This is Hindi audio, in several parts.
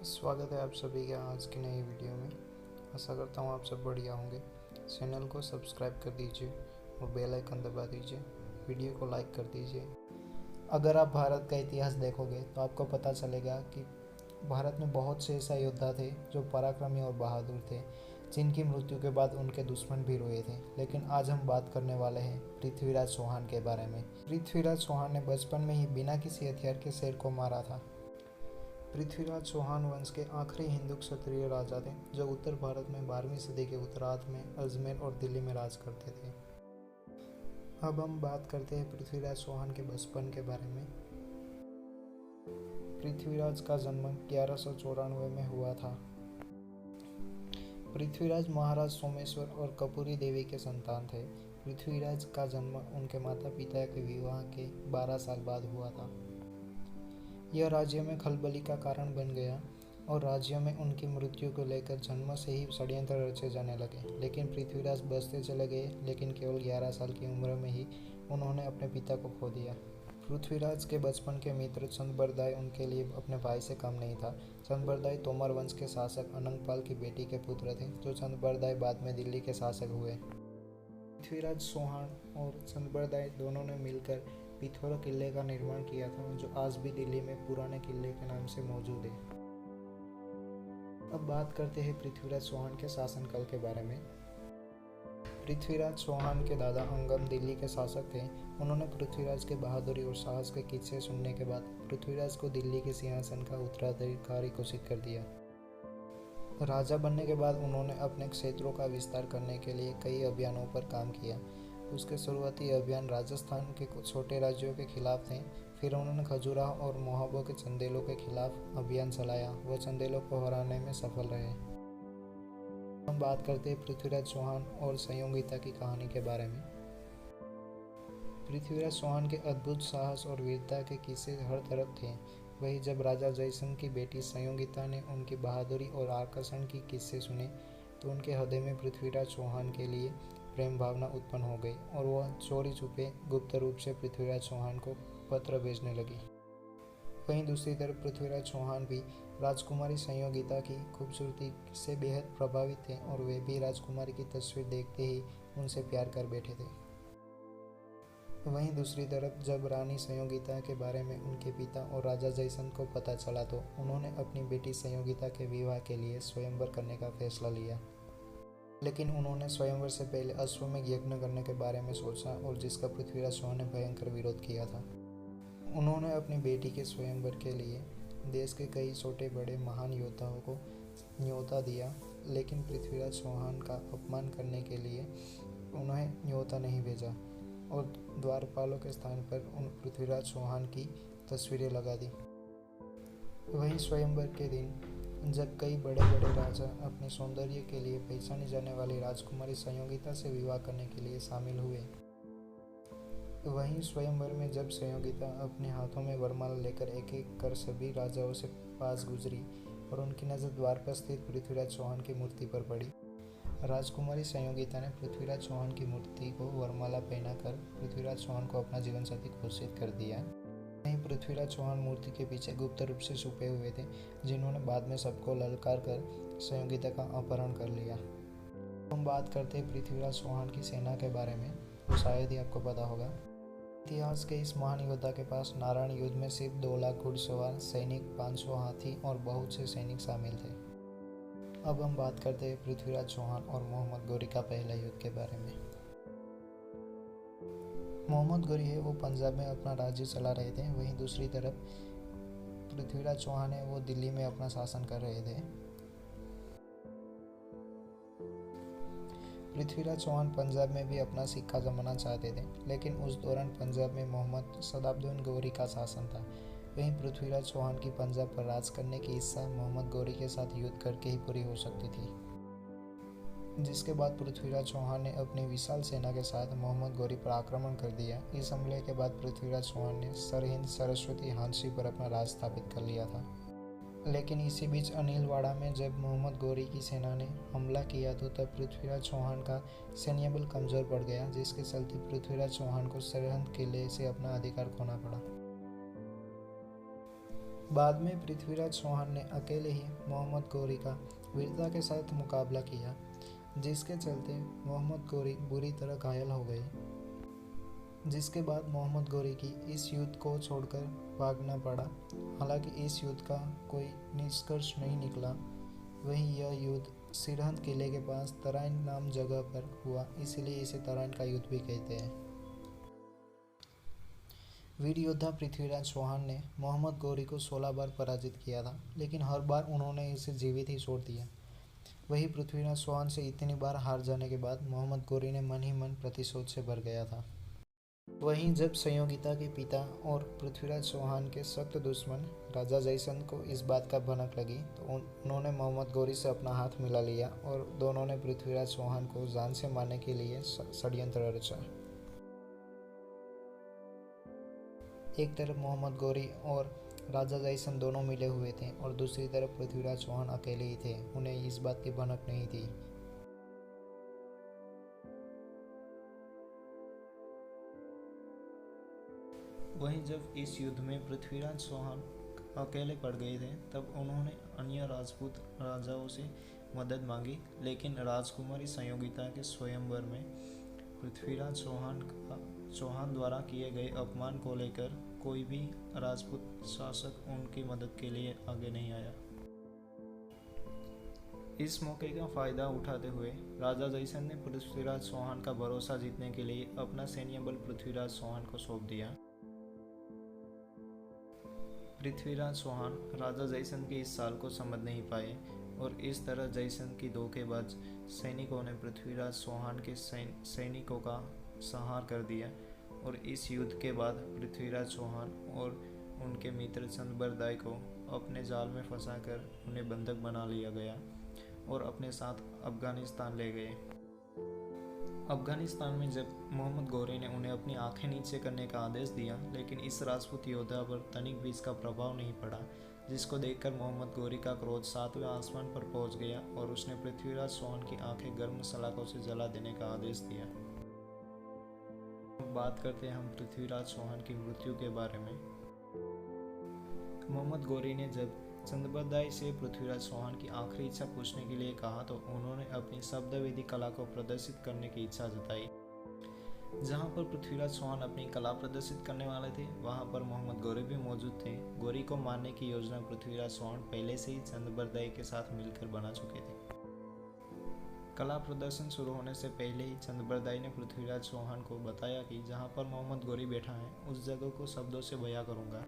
स्वागत है आप सभी का आज की नई वीडियो में। आशा करता हूँ आप सब बढ़िया होंगे। चैनल को सब्सक्राइब कर दीजिए और बेल आइकन दबा दीजिए। वीडियो को लाइक कर दीजिए। अगर आप भारत का इतिहास देखोगे तो आपको पता चलेगा कि भारत में बहुत से ऐसा योद्धा थे जो पराक्रमी और बहादुर थे, जिनकी मृत्यु के बाद उनके दुश्मन भी रोए थे। लेकिन आज हम बात करने वाले हैं पृथ्वीराज चौहान के बारे में। पृथ्वीराज चौहान ने बचपन में ही बिना किसी हथियार के शेर को मारा था। पृथ्वीराज चौहान वंश के आखिरी हिंदू क्षत्रिय राजा थे जो उत्तर भारत में 12वीं सदी के उत्तरार्ध में अजमेर और दिल्ली में राज करते थे। अब हम बात करते हैं पृथ्वीराज चौहान के बचपन के बारे में। पृथ्वीराज का जन्म 1194 में हुआ था। पृथ्वीराज महाराज सोमेश्वर और कपूरी देवी के संतान थे। पृथ्वीराज का जन्म उनके माता पिता के विवाह के 12 साल बाद हुआ था। यह राज्य में खलबली का कारण बन गया और राज्य में उनकी मृत्यु को लेकर जन्म से ही षड्यंत्र रचे जाने लगे। लेकिन पृथ्वीराज बचते चले गए, लेकिन केवल 11 साल की उम्र में ही उन्होंने अपने पिता को खो दिया। पृथ्वीराज के बचपन के मित्र चंद्रबरदाई उनके लिए अपने भाई से कम नहीं था। चंद्रबरदाई तोमर वंश के शासक अनंगपाल की बेटी के पुत्र थे, जो चंद्रबरदाई बाद में दिल्ली के शासक हुए। पृथ्वीराज चौहान और चंद्रबरदाई दोनों ने मिलकर पिथौरा किले का निर्माण किया था, जो आज भी दिल्ली में पुराने किले के नाम से मौजूद है। अब बात करते हैं पृथ्वीराज चौहान के शासनकाल के बारे में। पृथ्वीराज चौहान के दादा अंगम दिल्ली के शासक थे। उन्होंने पृथ्वीराज के बहादुरी और साहस के किस्से सुनने के बाद पृथ्वीराज को दिल्ली के सिंहासन का उत्तराधिकारी घोषित कर दिया। राजा बनने के बाद उन्होंने अपने क्षेत्रों का विस्तार करने के लिए कई अभियानों पर काम किया। उसके शुरुआती अभियान राजस्थान के कुछ छोटे राज्यों के खिलाफ थे। फिर उन्होंने खजुराहो और मोहाबो के चंदेलों के खिलाफ अभियान चलाया। वह चंदेलों को हराने में सफल रहे। हम बात करते हैं पृथ्वीराज चौहान और संयोगिता की कहानी के बारे में। पृथ्वीराज चौहान के अद्भुत साहस और वीरता के किस्से हर तरफ थे। वही जब राजा जयसिंह की बेटी संयोगिता ने उनकी बहादुरी और आकर्षण की किस्से सुने तो उनके हृदय में पृथ्वीराज चौहान के लिए प्रेम भावना उत्पन्न हो गई और वह चोरी छुपे गुप्त रूप से पृथ्वीराज चौहान को पत्र भेजने लगी। वहीं दूसरी तरफ पृथ्वीराज चौहान भी राजकुमारी संयोगिता की खूबसूरती से बेहद प्रभावित थे और वे भी राजकुमारी की तस्वीर देखते ही उनसे प्यार कर बैठे थे। वहीं दूसरी तरफ जब रानी संयोगिता के बारे में उनके पिता और राजा जयसिंह को पता चला तो उन्होंने अपनी बेटी संयोगिता के विवाह के लिए स्वयंवर करने का फैसला लिया। लेकिन उन्होंने स्वयंवर से पहले अश्वमेध यज्ञ करने के बारे में सोचा और जिसका पृथ्वीराज चौहान ने भयंकर विरोध किया था। उन्होंने अपनी बेटी के स्वयंवर के लिए देश के कई छोटे बड़े महान योद्धाओं को न्योता दिया, लेकिन पृथ्वीराज चौहान का अपमान करने के लिए उन्हें न्योता नहीं भेजा और द्वारपालों के स्थान पर उन पृथ्वीराज चौहान की तस्वीरें लगा दी। वहीं स्वयंवर के दिन जब कई बड़े बड़े राजा अपने सौंदर्य के लिए पहचानी जाने वाली राजकुमारी संयोगिता से विवाह करने के लिए शामिल हुए। वहीं स्वयंवर में जब संयोगिता अपने हाथों में वरमाला लेकर एक एक कर सभी राजाओं से पास गुजरी और उनकी नज़र द्वार पर स्थित पृथ्वीराज चौहान की मूर्ति पर पड़ी। राजकुमारी संयोगिता ने पृथ्वीराज चौहान की मूर्ति को वरमाला पहनाकर पृथ्वीराज चौहान को अपना जीवन साथी घोषित कर दिया। वहीं पृथ्वीराज चौहान मूर्ति के पीछे गुप्त रूप से छुपे हुए थे, जिन्होंने बाद में सबको ललकार कर संयोगिता का अपहरण कर लिया। हम बात करते हैं पृथ्वीराज चौहान की सेना के बारे में, तो शायद ही आपको पता होगा। इतिहास के इस महान योद्धा के पास नारायण युद्ध में सिर्फ 2 लाख घुड़सवार सैनिक, 500 हाथी और बहुत से सैनिक शामिल थे। अब हम बात करते हैं पृथ्वीराज चौहान और मोहम्मद गौरी का पहला युद्ध के बारे में। मोहम्मद गौरी है वो पंजाब में अपना राज्य चला रहे थे। वहीं दूसरी तरफ पृथ्वीराज चौहान है वो दिल्ली में अपना शासन कर रहे थे। पृथ्वीराज चौहान पंजाब में भी अपना सिक्का जमाना चाहते थे, लेकिन उस दौरान पंजाब में मोहम्मद सदाब्दीन गौरी का शासन था। वहीं पृथ्वीराज चौहान की पंजाब पर राज करने की इच्छा मोहम्मद गौरी के साथ युद्ध करके ही पूरी हो सकती थी, जिसके बाद पृथ्वीराज चौहान ने अपनी विशाल सेना के साथ मोहम्मद गौरी पर आक्रमण कर दिया। इस हमले के बाद पृथ्वीराज चौहान ने सरहिंद सरस्वती हांसी पर अपना राज स्थापित कर लिया था। लेकिन इसी बीच अनिलवाड़ा में जब मोहम्मद गौरी की सेना ने हमला किया तो तब पृथ्वीराज चौहान का सैन्य बल कमजोर पड़ गया, जिसके चलते पृथ्वीराज चौहान को सरहिंद किले से अपना अधिकार खोना पड़ा। बाद में पृथ्वीराज चौहान ने अकेले ही मोहम्मद गौरी का वीरता के साथ मुकाबला किया, जिसके चलते मोहम्मद गौरी बुरी तरह घायल हो गए, जिसके बाद मोहम्मद गौरी की इस युद्ध को छोड़कर भागना पड़ा। हालांकि इस युद्ध का कोई निष्कर्ष नहीं निकला। वहीं यह युद्ध सिरहंद किले के पास तराइन नाम जगह पर हुआ, इसलिए इसे तराइन का युद्ध भी कहते हैं। वीर योद्धा पृथ्वीराज चौहान ने मोहम्मद गौरी को 16 बार पराजित किया था, लेकिन हर बार उन्होंने इसे जीवित ही छोड़ दिया। वही पृथ्वीराज चौहान से इतनी बार हार जाने के बाद मोहम्मद गौरी ने मन ही मन प्रतिशोध से भर गया था। वहीं जब संयोगिता के पिता और पृथ्वीराज चौहान के सख्त दुश्मन राजा जयसंध को इस बात का भनक लगी, तो उन्होंने मोहम्मद गौरी से अपना हाथ मिला लिया और दोनों ने पृथ्वीराज चौहान को जान से मारने के लिए षड्यंत्र रचा। एक तरफ मोहम्मद गौरी और राजा जयसंध दोनों मिले हुए थे और दूसरी तरफ पृथ्वीराज चौहान अकेले ही थे। उन्हें इस बात की भनक नहीं थी। वहीं जब इस युद्ध में पृथ्वीराज चौहान अकेले पड़ गए थे, तब उन्होंने अन्य राजपूत राजाओं से मदद मांगी, लेकिन राजकुमारी संयोगिता के स्वयंवर में पृथ्वीराज चौहान द्वारा किए गए अपमान को लेकर कोई भी राजपूत शासक उनकी मदद के लिए आगे नहीं आया। इस मौके का फायदा उठाते हुए राजा जयसंध ने पृथ्वीराज चौहान का भरोसा जीतने के लिए अपना सैन्य बल पृथ्वीराज चौहान को सौंप दिया। पृथ्वीराज चौहान राजा जयसंध के इस साल को समझ नहीं पाए और इस तरह जयसंध की धोखेबाज सैनिकों ने पृथ्वीराज चौहान के सैनिकों का संहार कर दिया और इस युद्ध के बाद पृथ्वीराज चौहान और उनके मित्र चंद्रबरदाई को अपने जाल में फंसाकर उन्हें बंधक बना लिया गया और अपने साथ अफगानिस्तान ले गए। अफगानिस्तान में जब मोहम्मद गौरी ने उन्हें अपनी आंखें नीचे करने का आदेश दिया, लेकिन इस राजपूत योद्धा पर तनिक भी इसका प्रभाव नहीं पड़ा, जिसको देखकर मोहम्मद गौरी का क्रोध 7वें आसमान पर पहुंच गया और उसने पृथ्वीराज चौहान की आंखें गर्म सलाखों से जला देने का आदेश दिया। बात करते हैं हम पृथ्वीराज चौहान की मृत्यु के बारे में। मोहम्मद गौरी ने जब चंद्रबरदाई से पृथ्वीराज चौहान की आखिरी इच्छा पूछने के लिए कहा, तो उन्होंने अपनी शब्दवेदी कला को प्रदर्शित करने की इच्छा जताई। जहां पर पृथ्वीराज चौहान अपनी कला प्रदर्शित करने वाले थे, वहां पर मोहम्मद गौरी भी मौजूद थे। गौरी को मारने की योजना पृथ्वीराज चौहान पहले से ही चंद्रबरदाई के साथ मिलकर बना चुके थे। कला प्रदर्शन शुरू होने से पहले ही चंद्रबरदाई ने पृथ्वीराज चौहान को बताया कि जहां पर मोहम्मद गौरी बैठा है, उस जगह को शब्दों से बयां करूंगा।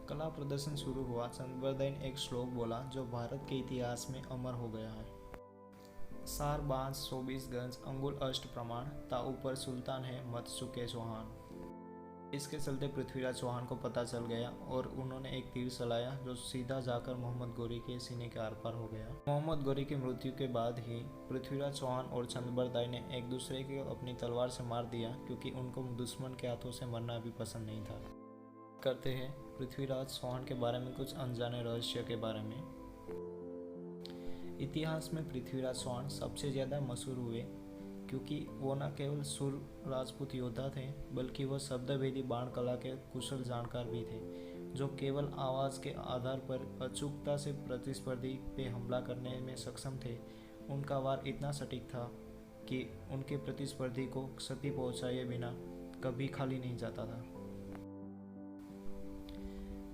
कला प्रदर्शन शुरू हुआ। चंद्रबरदाई ने एक श्लोक बोला जो भारत के इतिहास में अमर हो गया है। सार बांस 24 गंज अंगुल अष्ट प्रमाण, ता ऊपर सुल्तान है मत चुके चौहान। इसके चलते पृथ्वीराज चौहान को पता चल गया और उन्होंने एक तीर चलाया जो सीधा जाकर मोहम्मद गौरी के सीने के आर पार हो गया। मोहम्मद गौरी की मृत्यु के बाद ही पृथ्वीराज चौहान और चंद्रबरदाई ने एक दूसरे को अपनी तलवार से मार दिया, क्योंकि उनको दुश्मन के हाथों से मरना भी पसंद नहीं था। करते हैं पृथ्वीराज चौहान के बारे में कुछ अनजाने रहस्य के बारे में। इतिहास में पृथ्वीराज चौहान सबसे ज़्यादा मशहूर हुए क्योंकि वो न केवल सुर राजपूत योद्धा थे, बल्कि वह शब्दभेदी बाण कला के कुशल जानकार भी थे, जो केवल आवाज़ के आधार पर अचूकता से प्रतिस्पर्धी पे हमला करने में सक्षम थे। उनका वार इतना सटीक था कि उनके प्रतिस्पर्धी को क्षति पहुंचाए बिना कभी खाली नहीं जाता था।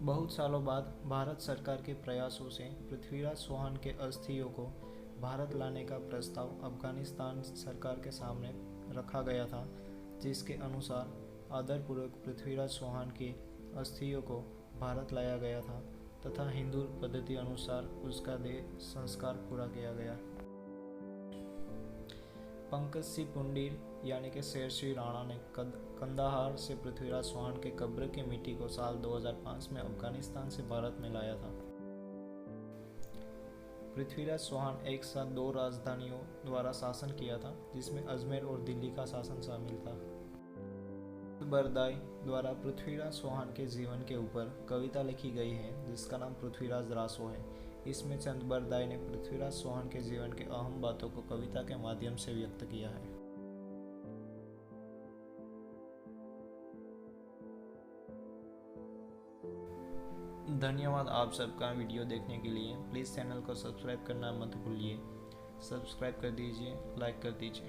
बहुत सालों बाद भारत सरकार के प्रयासों से पृथ्वीराज चौहान के अस्थियों को भारत लाने का प्रस्ताव अफगानिस्तान सरकार के सामने रखा गया था, जिसके अनुसार आदरपूर्वक पृथ्वीराज चौहान की अस्थियों को भारत लाया गया था तथा हिंदू पद्धति अनुसार उसका देह संस्कार पूरा किया गया। पंकज सिंह पुंडीर यानी कि शेरश्री राणा ने कंदाहार से पृथ्वीराज चौहान के कब्र की मिट्टी को साल 2005 में अफगानिस्तान से भारत में लाया था। पृथ्वीराज चौहान एक साथ 2 राजधानियों द्वारा शासन किया था, जिसमें अजमेर और दिल्ली का शासन शामिल था। बरदाई द्वारा पृथ्वीराज चौहान के जीवन के ऊपर कविता लिखी गई है, जिसका नाम पृथ्वीराज रासो है। इसमें चंद्रबरदाई ने पृथ्वीराज चौहान के जीवन के अहम बातों को कविता के माध्यम से व्यक्त किया है। धन्यवाद आप सबका वीडियो देखने के लिए। प्लीज़ चैनल को सब्सक्राइब करना मत भूलिए। सब्सक्राइब कर दीजिए, लाइक कर दीजिए।